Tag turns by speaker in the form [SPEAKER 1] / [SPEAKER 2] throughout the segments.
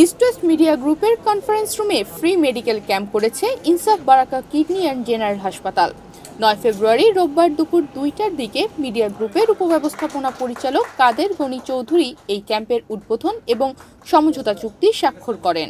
[SPEAKER 1] East west media গ্রুপের conference রুমে free medical camp করেছে ইনসাফ বারাকা কিডনি অ্যান্ড জেনারেল হাসপাতাল। 9 ফেব্রুয়ারি রোববার দুপুর 2টার দিকে মিডিয়া গ্রুপের উপব্যবস্থাপনা পরিচালক কাদের গনি চৌধুরী এই ক্যাম্পের উদ্বোধন এবং সমঝোতা চুক্তি স্বাক্ষর করেন।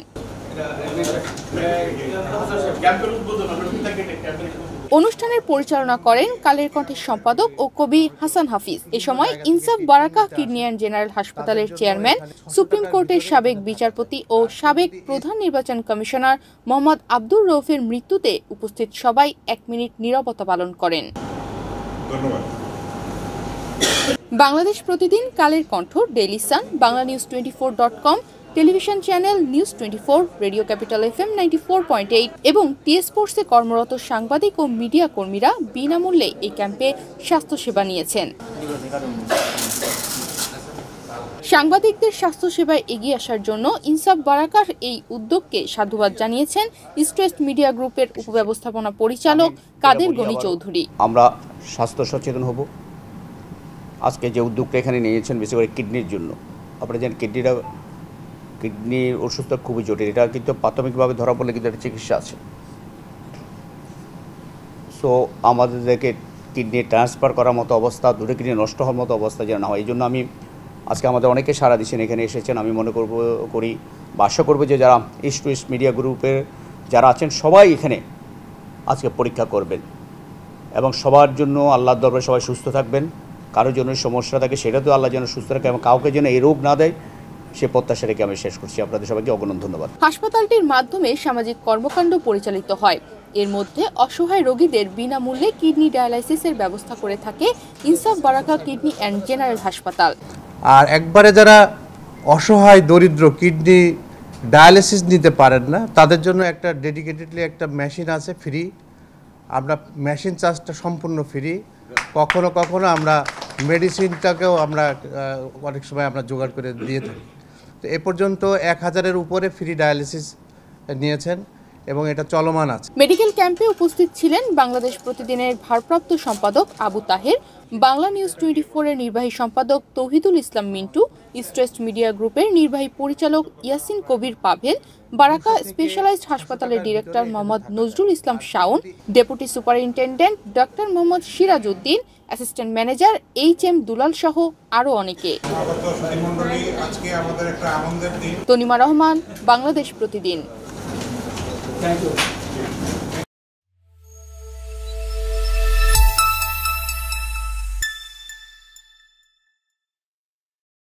[SPEAKER 1] অনুষ্ঠানের পরিচালনা করেন কালের কণ্ঠের সম্পাদক ও কবি হাসান হাফিজ। এ সময় ইনসাফ বারাকা কিডনি অ্যান্ড জেনারেল হাসপাতালের চেয়ারম্যান, সুপ্রিম কোর্টের সাবেক বিচারপতি ও সাবেক প্রধান নির্বাচন কমিশনার মোহাম্মদ আব্দুর রউফের মৃত্যুতে উপস্থিত সবাই 1 মিনিট নীরবতা পালন করেন। বাংলাদেশ প্রতিদিন, Kaler Kantho, Daily Sun, BanglaNews24.com, television channel news 24, radio capital FM 94.8 এবং টি স্পোর্টসে কর্মরত সাংবাদিক ও মিডিয়া কর্মীরা বিনামূল্যে এই ক্যাম্পে স্বাস্থ্যসেবা নিয়েছেন। সাংবাদিকদের স্বাস্থ্যসেবায় এগিয়ে আসার জন্য ইনসাফ বারাকার এই উদ্যোগকে সাধুবাদ জানিয়েছেন ইস্ট ওয়েস্ট মিডিয়া গ্রুপের উপব্যবস্থাপনা পরিচালক কাদের গনি চৌধুরী।
[SPEAKER 2] আমরা স্বাস্থ্য সচেতন হব। আজকে যে উদ্যোগটা এখানে নিয়েছেন বিশেষ করে কিডনির জন্য, আপনারা জানেন কিডনির অসুস্থতা খুবই জটিল। এটা কিন্তু প্রাথমিকভাবে ধরা পড়লে কিন্তু একটা চিকিৎসা আছে। সো আমাদেরকে কিডনি ট্রান্সফার করার মতো অবস্থা, দূরে কিডনি নষ্ট হওয়ার মতো অবস্থা যেন না হয়, এই জন্য আমি আজকে আমাদের অনেকে সাড়া দিচ্ছেন, এখানে এসেছেন। আমি মনে করি বা আশা করবো যে যারা ইস্ট ওয়েস্ট মিডিয়া গ্রুপের যারা আছেন সবাই এখানে আজকে পরীক্ষা করবেন এবং সবার জন্য আল্লাহর দরবারে সবাই সুস্থ থাকবেন। কারোর জন্য সমস্যা থাকে সেটা তো আল্লাহ যেন সুস্থ রাখে এবং কাউকে যেন এই রোগ না দেয়, সে প্রত্যাশা রেখে আমি শেষ করছি। আপনাদের সবাইকে অগণন ধন্যবাদ।
[SPEAKER 1] হাসপাতালটির মাধ্যমে সামাজিক কর্মকাণ্ড পরিচালিত হয়। এর মধ্যে অসহায় রোগীদের বিনামূল্যে কিডনি ডায়ালাইসিসের ব্যবস্থা করে থাকে ইনসাফ বারাকা কিডনি অ্যান্ড জেনারেল হাসপাতাল।
[SPEAKER 3] আর একবারে যারা অসহায় দরিদ্র কিডনি ডায়ালিসিস নিতে পারেন না, তাদের জন্য একটা ডেডিকেটেডলি একটা মেশিন আছে ফ্রি। আমরা মেশিন চার্জটা সম্পূর্ণ ফ্রি। কখনো কখনো আমরা মেডিসিনটাকেও আমরা অনেক সময় আমরা জোগাড় করে দিয়ে থাকি। তো এ পর্যন্ত 1000-এর উপরে ফ্রি ডায়ালিসিস নিয়েছেন এবং এটা চলমান আছে।
[SPEAKER 1] মেডিকেল ক্যাম্পে উপস্থিত ছিলেন বাংলাদেশ প্রতিদিনের ভারপ্রাপ্ত সম্পাদক আবু তাহের, বাংলা নিউজ 24-এর নির্বাহী সম্পাদক Touhidul Islam Mintu, east west media গ্রুপের নির্বাহী পরিচালক ইয়াসিন কবির পাভেল, বারাকা স্পেশালাইজড হাসপাতালের director Mohammad Nazrul Islam Shaon, deputy superintendent doctor Mohammad Sirajuddin, assistant manager HM Dulal সহ আরও অনেকে। তনিমা রহমান, বাংলাদেশ প্রতিদিন।